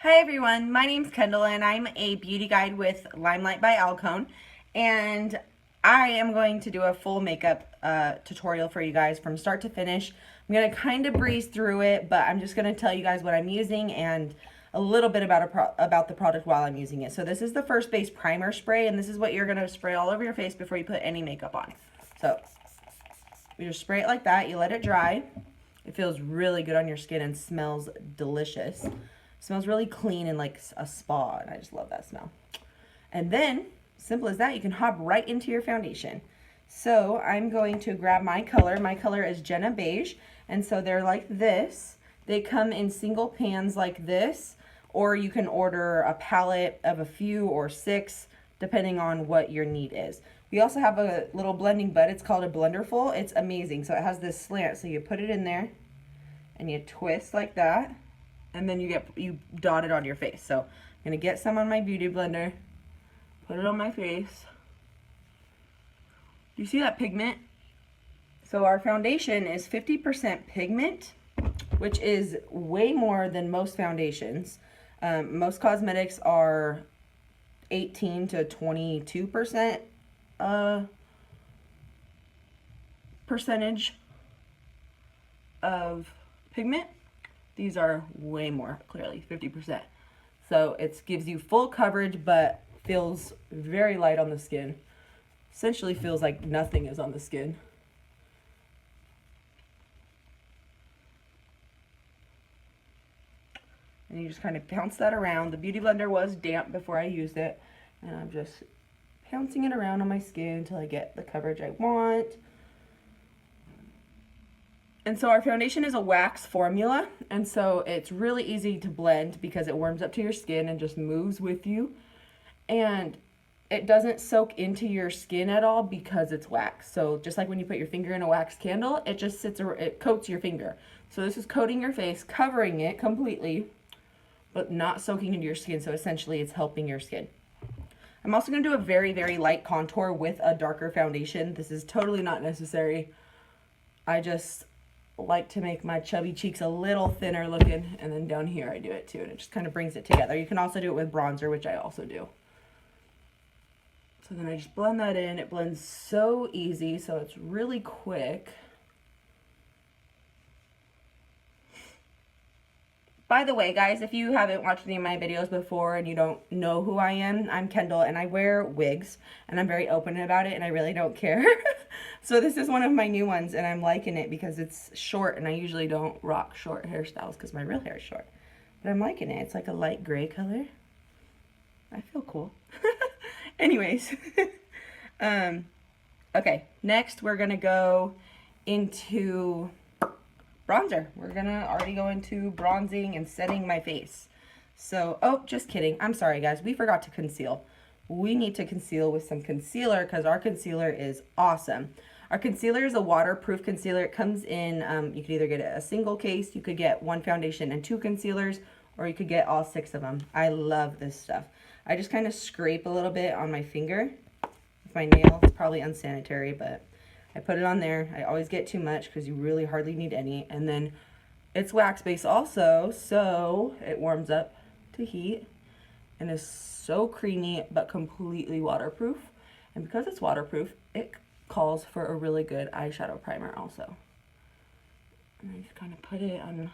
Hi everyone, my name's Kendall and I'm a beauty guide with Limelight by Alcone, and I am going to do a full makeup tutorial for you guys from start to finish. I'm going to kind of breeze through it, but I'm just going to tell you guys what I'm using and a little bit about the product while I'm using it. So this is the First Base Primer Spray, and this is what you're going to spray all over your face before you put any makeup on. So you just spray it like that, you let it dry. It feels really good on your skin and smells delicious. Smells really clean and like a spa, and I just love that smell. And then, simple as that, you can hop right into your foundation. So I'm going to grab my color. My color is Gena Beige, and so they're like this. They come in single pans like this, or you can order a palette of a few or 6, depending on what your need is. We also have a little blending bud. It's called a Blenderful. It's amazing. So it has this slant, so you put it in there, and you twist like that. And then you dot it on your face. So I'm gonna get some on my beauty blender, put it on my face. You see that pigment? So our foundation is 50% pigment, which is way more than most foundations. Most cosmetics are 18 to 22% percentage of pigment. These are way more, clearly, 50%. So it gives you full coverage, but feels very light on the skin. Essentially feels like nothing is on the skin. And you just kind of bounce that around. The Beauty Blender was damp before I used it. And I'm just bouncing it around on my skin until I get the coverage I want. And so our foundation is a wax formula, and so it's really easy to blend because it warms up to your skin and just moves with you. And it doesn't soak into your skin at all because it's wax. So just like when you put your finger in a wax candle, it just sits, it coats your finger. So this is coating your face, covering it completely, but not soaking into your skin. So essentially it's helping your skin. I'm also going to do a very, very light contour with a darker foundation. This is totally not necessary. I just like to make my chubby cheeks a little thinner looking, and then down here I do it too, and it just kind of brings it together. You can also do it with bronzer, which I also do. So then I just blend that in. It blends so easy, so it's really quick. By the way, guys, if you haven't watched any of my videos before and you don't know who I am, I'm Kendall, and I wear wigs, and I'm very open about it, and I really don't care. So this is one of my new ones, and I'm liking it because it's short, and I usually don't rock short hairstyles because my real hair is short. But I'm liking it. It's like a light gray color. I feel cool. Anyways. Okay, next we're going to go into bronzer. We're gonna already go into bronzing and setting my face. So, oh, just kidding. I'm sorry, guys. We forgot to conceal. We need to conceal with some concealer because our concealer is awesome. Our concealer is a waterproof concealer. It comes in, you could either get a single case, you could get 1 foundation and 2 concealers, or you could get all 6 of them. I love this stuff. I just kind of scrape a little bit on my finger with my nail. It's probably unsanitary, but I put it on there. I always get too much because you really hardly need any. And then it's wax based also, so it warms up to heat and is so creamy but completely waterproof. And because it's waterproof, it calls for a really good eyeshadow primer also. And I just kind of put it on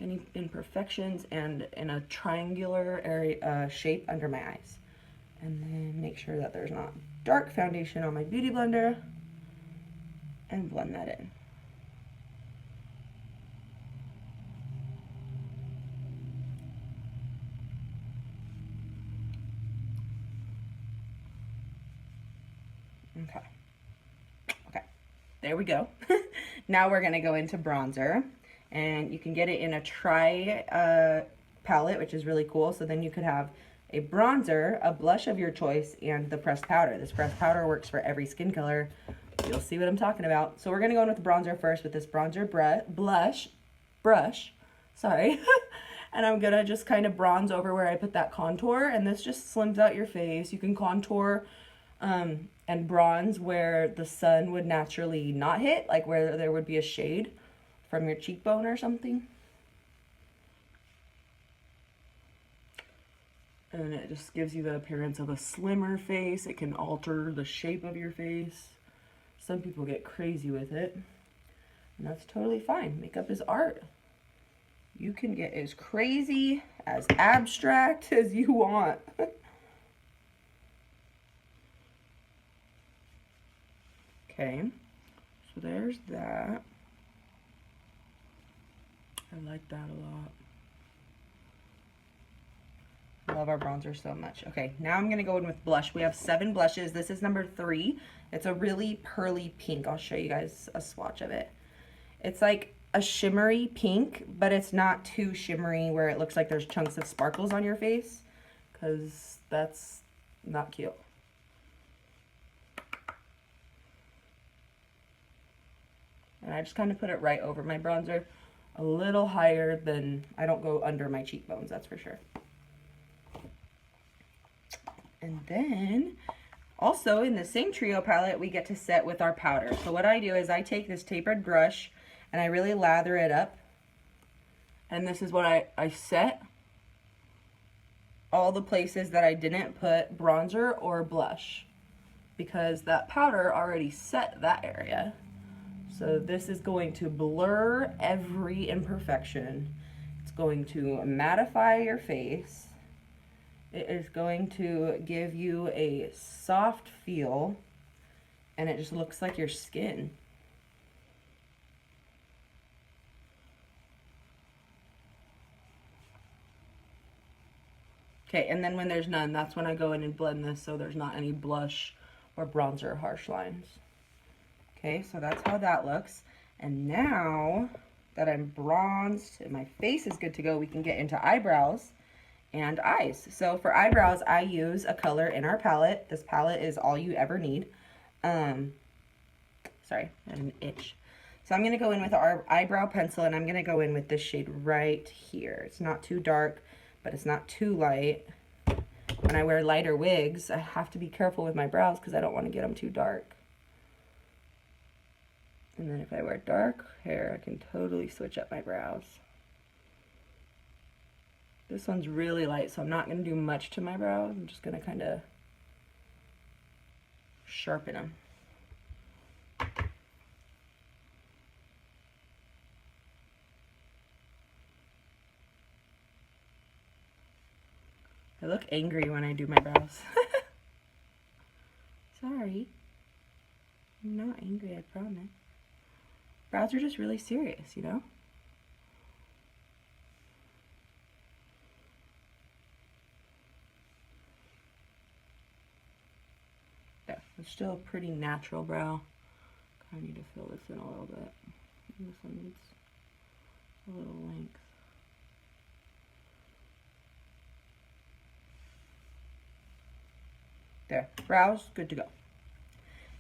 any imperfections and in a triangular area shape under my eyes. And then make sure that there's not dark foundation on my beauty blender and blend that in. Okay, there we go. Now we're gonna go into bronzer, and you can get it in a palette, which is really cool. So then you could have a bronzer, a blush of your choice, and the pressed powder. This pressed powder works for every skin color. You'll see what I'm talking about. So we're going to go in with the bronzer first with this bronzer brush. Sorry. And I'm going to just kind of bronze over where I put that contour. And this just slims out your face. You can contour and bronze where the sun would naturally not hit, like where there would be a shade from your cheekbone or something. And it just gives you the appearance of a slimmer face. It can alter the shape of your face. Some people get crazy with it, and that's totally fine. Makeup is art. You can get as crazy, as abstract as you want. Okay, so there's that. I like that a lot. I love our bronzer so much. Okay, now I'm going to go in with blush. We have 7 blushes. This is number 3. It's a really pearly pink. I'll show you guys a swatch of it. It's like a shimmery pink, but it's not too shimmery where it looks like there's chunks of sparkles on your face, because that's not cute. And I just kind of put it right over my bronzer, a little higher than, I don't go under my cheekbones, that's for sure. And then also in the same trio palette, we get to set with our powder. So what I do is I take this tapered brush and I really lather it up. And this is what I set all the places that I didn't put bronzer or blush, because that powder already set that area. So this is going to blur every imperfection. It's going to mattify your face. It is going to give you a soft feel, and it just looks like your skin. Okay, and then when there's none, that's when I go in and blend this so there's not any blush or bronzer or harsh lines. Okay, so that's how that looks. And now that I'm bronzed and my face is good to go, we can get into eyebrows and eyes. So for eyebrows, I use a color in our palette. This palette is All You Ever Need. Sorry, I had an itch. So I'm going to go in with our eyebrow pencil, and I'm going to go in with this shade right here. It's not too dark, but it's not too light. When I wear lighter wigs, I have to be careful with my brows because I don't want to get them too dark. And then if I wear dark hair, I can totally switch up my brows. This one's really light, so I'm not going to do much to my brows. I'm just going to kind of sharpen them. I look angry when I do my brows. Sorry. I'm not angry, I promise. Brows are just really serious, you know? Yeah, it's still a pretty natural brow. I need to fill this in a little bit. This one needs a little length. There, brows, good to go.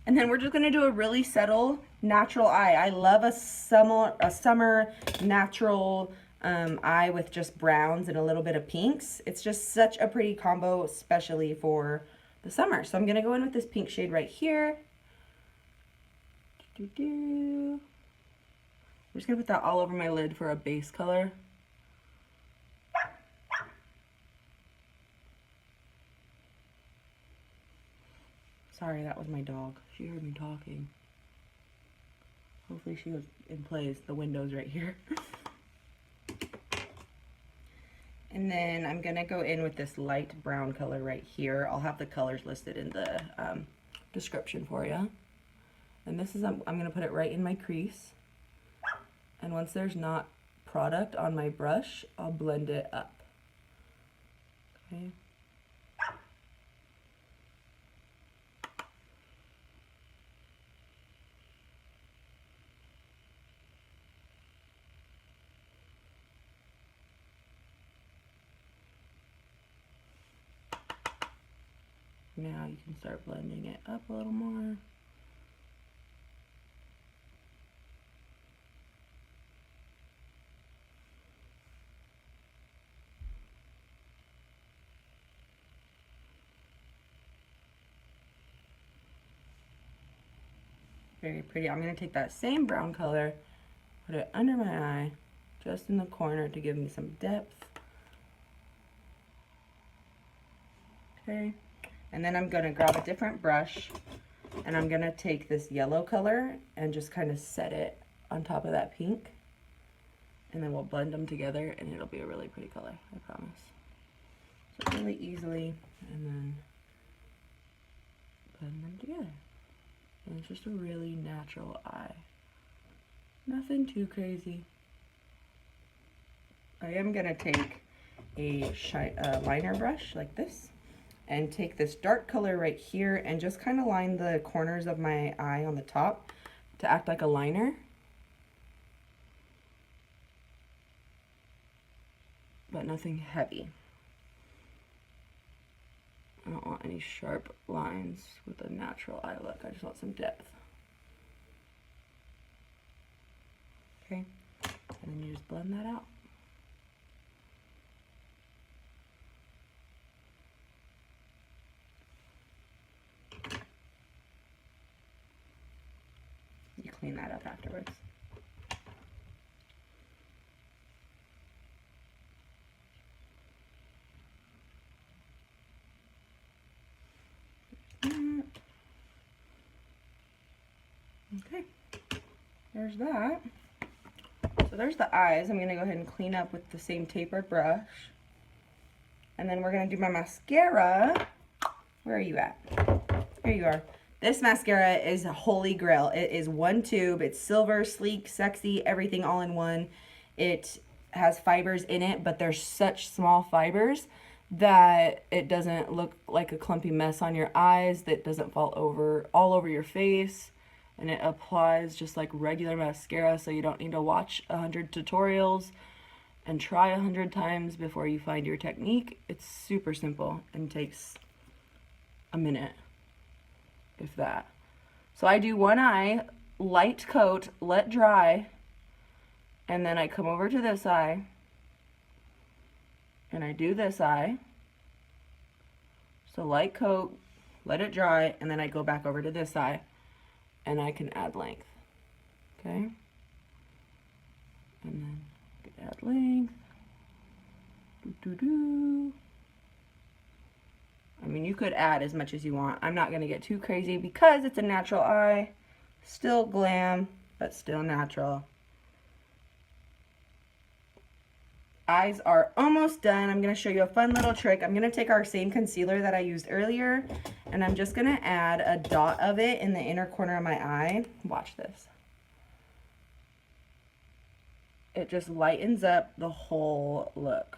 And then we're just gonna do a really subtle natural eye. I love a summer natural eye with just browns and a little bit of pinks. It's just such a pretty combo, especially for the summer. So I'm gonna go in with this pink shade right here. I'm just gonna put that all over my lid for a base color. Sorry, that was my dog. She heard me talking. Hopefully she was in place. The window's right here. And then I'm gonna go in with this light brown color right here. I'll have the colors listed in the description for you. And this is, I'm gonna put it right in my crease. And once there's not product on my brush, I'll blend it up. Okay. Now you can start blending it up a little more. Very pretty. I'm going to take that same brown color, put it under my eye, just in the corner to give me some depth. Okay, and then I'm gonna grab a different brush and I'm gonna take this yellow color and just kind of set it on top of that pink. And then we'll blend them together and it'll be a really pretty color, I promise. So really easily, and then blend them together. And it's just a really natural eye. Nothing too crazy. I am gonna take a liner brush like this and take this dark color right here and just kind of line the corners of my eye on the top to act like a liner. But nothing heavy. I don't want any sharp lines with a natural eye look. I just want some depth. Okay, and then you just blend that out. You clean that up afterwards. Okay, there's that. So there's the eyes. I'm gonna go ahead and clean up with the same tapered brush. And then we're gonna do my mascara. Where are you at? There you are. This mascara is a holy grail. It is one tube. It's silver, sleek, sexy, everything all in one. It has fibers in it, but they're such small fibers that it doesn't look like a clumpy mess on your eyes, that doesn't fall over all over your face, and it applies just like regular mascara, so you don't need to watch 100 tutorials and try 100 times before you find your technique. It's super simple and takes a minute, if that. So I do one eye, light coat, let dry, and then I come over to this eye and I do this eye. So light coat, let it dry, and then I go back over to this eye and I can add length. Okay? And then add length. I mean, you could add as much as you want. I'm not going to get too crazy because it's a natural eye. Still glam, but still natural. Eyes are almost done. I'm going to show you a fun little trick. I'm going to take our same concealer that I used earlier, and I'm just going to add a dot of it in the inner corner of my eye. Watch this. It just lightens up the whole look.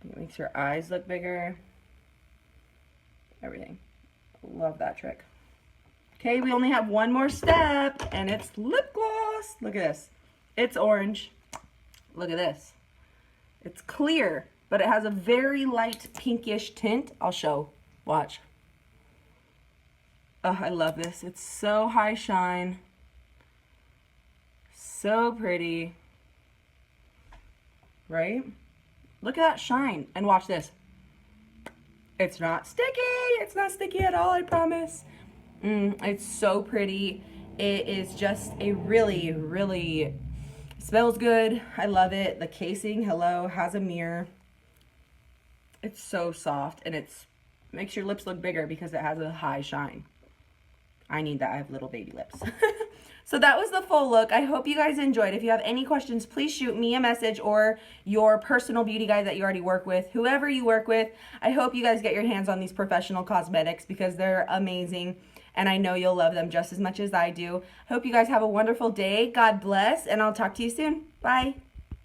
It makes your eyes look bigger. Everything. Love that trick. Okay, we only have one more step, and it's lip gloss. Look at this. It's orange. Look at this. It's clear, but it has a very light pinkish tint. I'll show. Watch. Oh, I love this. It's so high shine. So pretty. Right? Look at that shine. And watch this. It's not sticky. It's not sticky at all, I promise. It's so pretty. It is just a really smells good. I love it. The casing, hello, has a mirror. It's so soft, and it's makes your lips look bigger because it has a high shine. I need that. I have little baby lips. So that was the full look. I hope you guys enjoyed. If you have any questions, please shoot me a message or your personal beauty guide that you already work with, whoever you work with. I hope you guys get your hands on these professional cosmetics because they're amazing, and I know you'll love them just as much as I do. Hope you guys have a wonderful day. God bless, and I'll talk to you soon. Bye.